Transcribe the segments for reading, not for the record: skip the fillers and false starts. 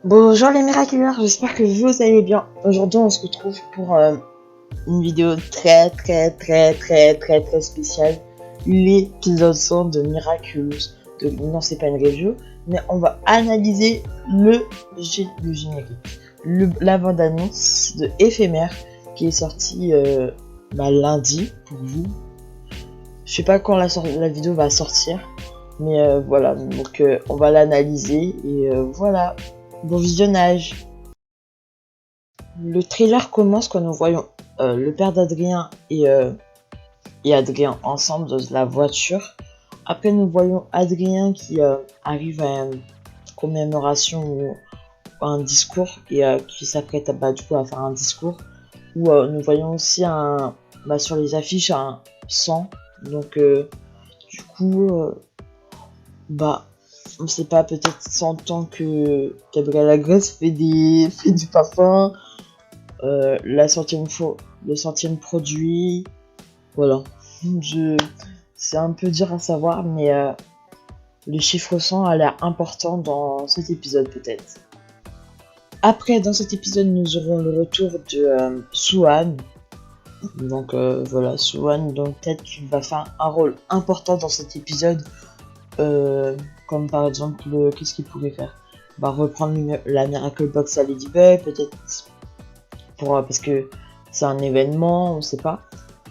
Bonjour les miraculeurs, j'espère que vous allez bien. Aujourd'hui on se retrouve pour une vidéo très spéciale. L'épisode 100 de Miraculous. Non, c'est pas une review, mais on va analyser le générique. La bande-annonce de Éphémère qui est sortie lundi pour vous. Je sais pas quand la vidéo va sortir, mais voilà, donc on va l'analyser et voilà. Bon visionnage. Le trailer commence quand nous voyons le père d'Adrien et Adrien ensemble dans la voiture. Après, nous voyons Adrien qui arrive à une commémoration ou un discours et qui s'apprête du coup, à faire un discours. Où nous voyons aussi sur les affiches un sang. Donc, du coup, on sait pas, peut-être 100 ans que Gabriela Grace fait du parfum. Le centième produit, voilà. C'est un peu dur à savoir, mais le chiffre 100 a l'air important dans cet épisode peut-être. Après, dans cet épisode, nous aurons le retour de Soo-Han. Donc voilà, Soo-Han, donc peut-être qu'il va faire un rôle important dans cet épisode. Comme par exemple, qu'est-ce qu'il pourrait faire? Reprendre la Miracle Box à Ladybug, peut-être parce que c'est un événement, on sait pas.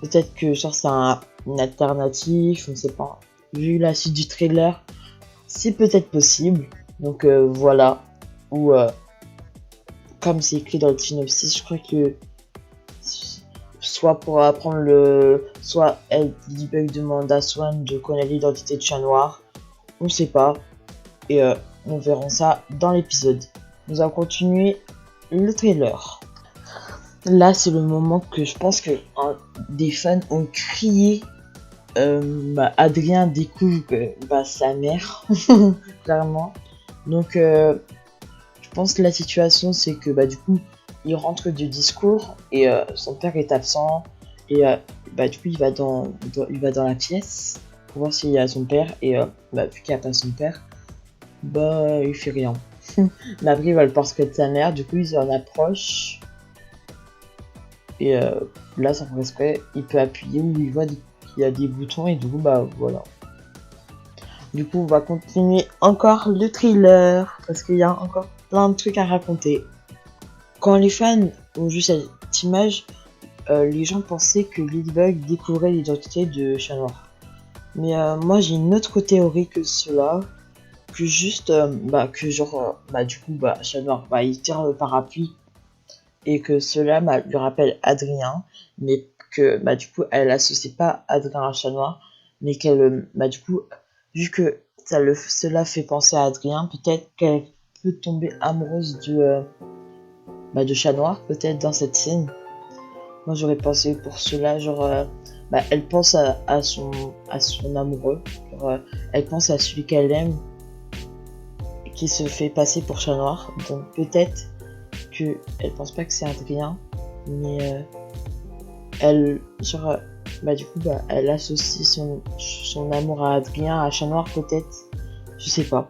Peut-être que genre c'est une alternative, on sait pas. Vu la suite du trailer, c'est peut-être possible. Donc voilà. Ou comme c'est écrit dans le synopsis, je crois que soit pour apprendre soit Ladybug demande à Swan de connaître l'identité de Chat Noir. On sait pas. Et nous verrons ça dans l'épisode. Nous allons continuer le trailer. Là, c'est le moment que je pense que des fans ont crié. Adrien découvre sa mère, clairement. Donc, je pense que la situation, c'est que du coup, il rentre du discours et son père est absent. Et du coup, il va dans la pièce pour voir s'il y a son père. Et vu qu'il n'y a pas son père, il fait rien. Mais après, il va le portrait de sa mère. Du coup, il s'en approche. Et là, sans respect, il peut appuyer où il voit qu'il y a des boutons et du coup, voilà. Du coup, on va continuer encore le thriller parce qu'il y a encore plein de trucs à raconter. Quand les fans ont vu cette image, les gens pensaient que Ladybug découvrait l'identité de Chat Noir. Mais moi, j'ai une autre théorie que cela. Que juste, Chat Noir, il tire le parapluie et que cela lui rappelle Adrien, mais que du coup elle associe pas Adrien à Chat Noir, mais qu'elle du coup, vu que cela fait penser à Adrien, peut-être qu'elle peut tomber amoureuse de Chat Noir, peut-être dans cette scène. Moi j'aurais pensé pour cela, elle pense à son amoureux, elle pense à celui qu'elle aime qui se fait passer pour Chat Noir, donc peut-être que elle pense pas que c'est Adrien, mais elle elle associe son amour à Adrien, à Chat Noir peut-être, je sais pas.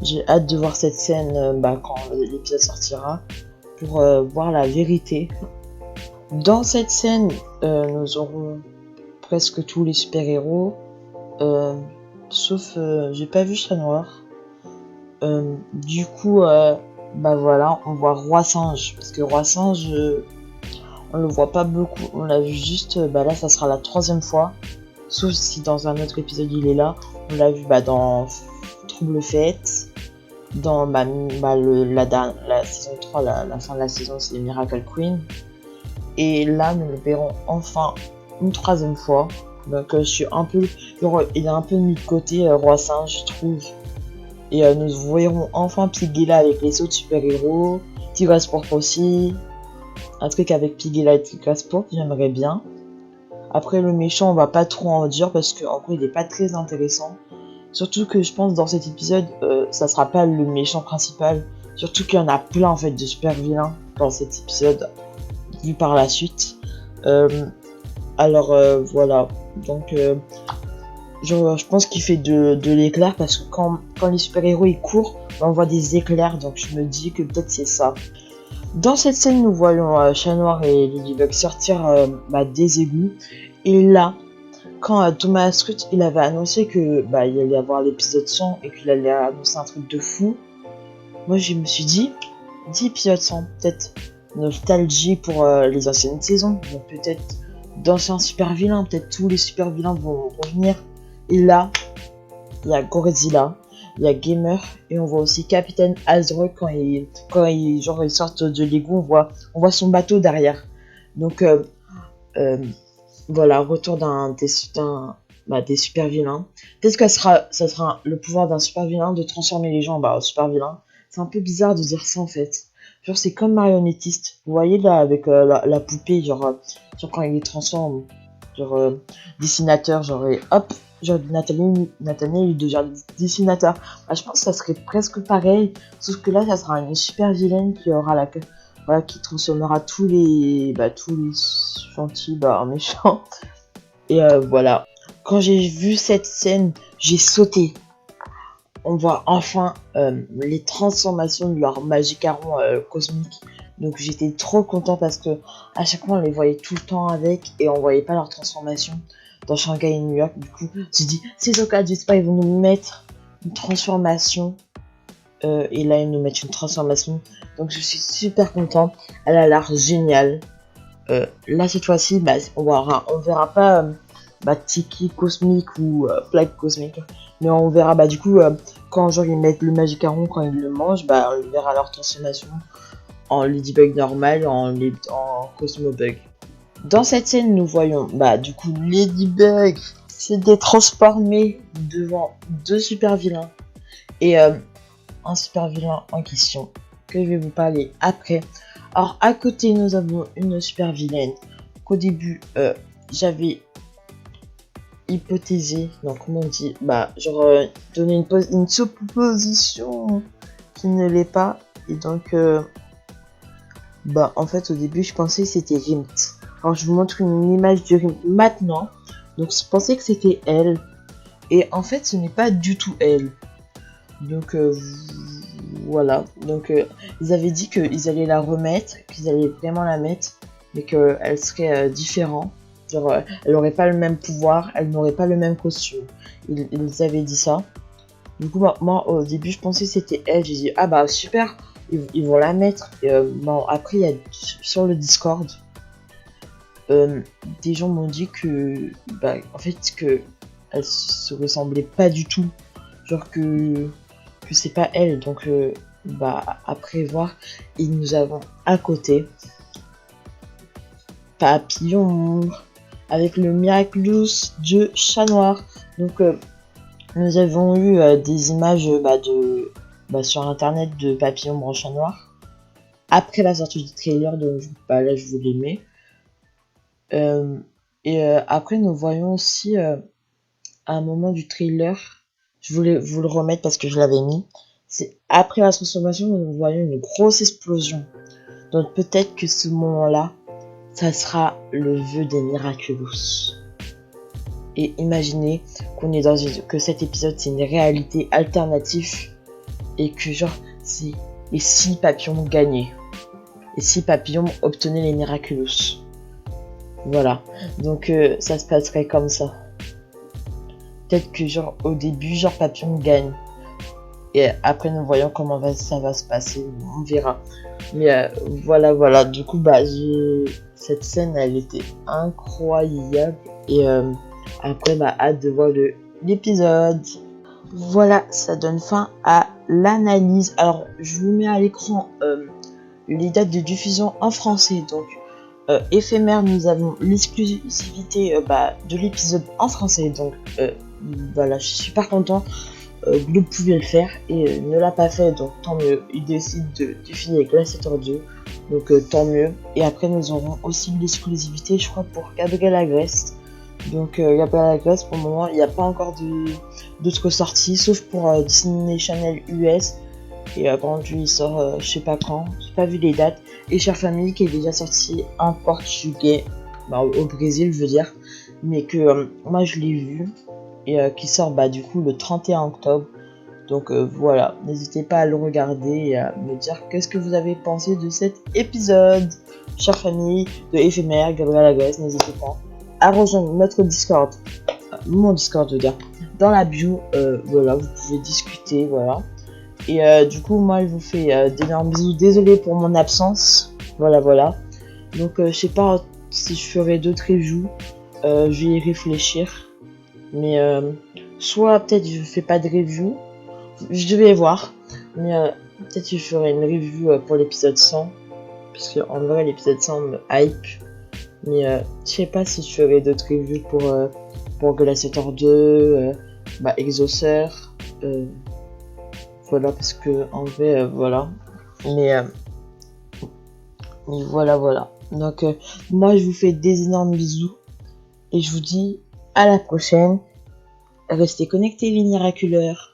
J'ai hâte de voir cette scène quand l'épisode sortira pour voir la vérité. Dans cette scène, nous aurons presque tous les super-héros, sauf j'ai pas vu Chat Noir. Du coup, voilà, on voit Roi Singe, parce que Roi Singe, on le voit pas beaucoup, on l'a vu juste, là ça sera la 3e fois, sauf si dans un autre épisode il est là, on l'a vu dans Trouble Fête, dans la saison 3, la fin de la saison c'est les Miracle Queen, et là nous le verrons enfin une 3e fois, donc je suis un peu, il est un peu mis de côté Roi Singe je trouve. Et nous verrons enfin Piggyla avec les autres super-héros. Tigresse Pourpre aussi. Un truc avec Piggyla et Tigresse Pourpre, j'aimerais bien. Après le méchant, on va pas trop en dire parce qu'en gros il est pas très intéressant. Surtout que je pense dans cet épisode, ça sera pas le méchant principal. Surtout qu'il y en a plein en fait de super vilains dans cet épisode, vu par la suite. Voilà. Donc je pense qu'il fait de l'éclair parce que quand les super-héros ils courent, on voit des éclairs, donc je me dis que peut-être c'est ça. Dans cette scène, nous voyons Chat Noir et Ladybug sortir des égouts. Et là, quand Thomas Scott il avait annoncé que il allait y avoir l'épisode 100 et qu'il allait annoncer un truc de fou, moi je me suis dit, 10 épisodes 100, peut-être nostalgie pour les anciennes saisons, donc peut-être d'anciens super vilains, peut-être tous les super vilains vont revenir. Et là, il y a Godzilla, il y a Gamer, et on voit aussi Capitaine Azrock quand il sortent de l'égout, on voit son bateau derrière. Donc voilà, retour des super vilains. Peut-être que ça sera le pouvoir d'un super vilain de transformer les gens en super vilains. C'est un peu bizarre de dire ça en fait. Genre c'est comme marionnettiste. Vous voyez là avec la poupée, genre quand il les transforme, genre dessinateur, genre et hop, genre Nathaniel il devient dessinateur. Je pense que ça serait presque pareil, sauf que là ça sera une super vilaine qui aura qui transformera tous les gentils en méchants. Et voilà. Quand j'ai vu cette scène, j'ai sauté. On voit enfin les transformations de leur Magicaron cosmique. Donc j'étais trop content parce que à chaque fois on les voyait tout le temps avec et on voyait pas leur transformation dans Shanghai et New York. Du coup, j'ai dit, c'est au cas j'espère ils vont nous mettre une transformation. Et là ils nous mettent une transformation. Donc je suis super content. Elle a l'air géniale. Là cette fois-ci, on verra pas Tiki cosmique ou plaque cosmique, mais on verra du coup quand genre ils mettent le Magicaron, quand ils le mangent, on verra leur transformation en Ladybug normal, en Cosmobug. Dans cette scène, nous voyons du coup Ladybug s'est transformé devant deux super vilains et un super vilain en question que je vais vous parler après. Alors à côté nous avons une super vilaine qu'au début j'avais hypothésé, donc comment on dit, donner une supposition qui ne l'est pas, et donc en fait au début je pensais que c'était Rimt. Alors je vous montre une image de Rimt maintenant, donc je pensais que c'était elle, et en fait ce n'est pas du tout elle. Donc voilà, donc ils avaient dit qu'ils allaient la remettre, qu'ils allaient vraiment la mettre, mais qu'elle serait différente. Genre, elle n'aurait pas le même pouvoir, elle n'aurait pas le même costume. Ils avaient dit ça. Du coup, moi, au début, je pensais que c'était elle. J'ai dit, ah super, ils vont la mettre. Et, après, il y a sur le Discord, des gens m'ont dit que, en fait, que elle se ressemblait pas du tout. Genre que c'est pas elle. Donc, après voir. Et nous avons à côté Papillon avec le Miraculous de Chat Noir. Donc nous avons eu des images sur internet de Papillon Blanc Chat Noir après la sortie du trailer, donc là je vous les mets. Et après nous voyons aussi à un moment du trailer, je voulais vous le remettre parce que je l'avais mis, c'est après la transformation nous voyons une grosse explosion. Donc peut-être que ce moment là ça sera le vœu des Miraculous. Et imaginez qu'on est que cet épisode c'est une réalité alternative et que genre c'est et si Papillon gagnait et si Papillon obtenait les Miraculous. Voilà, donc ça se passerait comme ça. Peut-être que genre au début genre Papillon gagne et après nous voyons comment ça va se passer, on verra. Mais voilà, du coup cette scène elle était incroyable et après hâte de voir l'épisode. Voilà, ça donne fin à l'analyse. Alors je vous mets à l'écran les dates de diffusion en français. Donc éphémère, nous avons l'exclusivité de l'épisode en français. Donc voilà, je suis super content. Globe pouvait le faire et ne l'a pas fait, donc tant mieux. Il décide de diffuser avec Gladiator 2, donc tant mieux. Et après nous aurons aussi l'exclusivité, je crois, pour Gabriel Agreste. Donc Gabriel Agreste, pour le moment il n'y a pas encore d'autres sorties, sauf pour Disney Channel US. Et par contre lui il sort je sais pas quand, j'ai pas vu les dates. Et Chère Famille qui est déjà sorti en portugais, au Brésil je veux dire, mais que moi je l'ai vu. Et qui sort du coup le 31 octobre. Donc voilà, n'hésitez pas à le regarder et à me dire qu'est-ce que vous avez pensé de cet épisode. Chère famille de Éphémère, Gabriel Agresse, n'hésitez pas à rejoindre notre Discord, mon Discord de gars, dans la bio. Voilà, vous pouvez discuter, voilà. Et du coup, moi, je vous fais d'énormes bisous. Désolé pour mon absence. Voilà. Donc, je sais pas si je ferai d'autres reviews. Je vais y réfléchir. Mais soit peut-être je fais pas de review. Je vais voir. Mais peut-être je ferai une review pour l'épisode 100. Parce que en vrai, l'épisode 100 me hype. Mais je sais pas si je ferai d'autres reviews pour Gladiator 2, Exauceur. Voilà, parce que en vrai, voilà. Mais voilà. Donc, moi, je vous fais des énormes bisous. Et je vous dis à la prochaine. Restez connectés, les miraculeurs.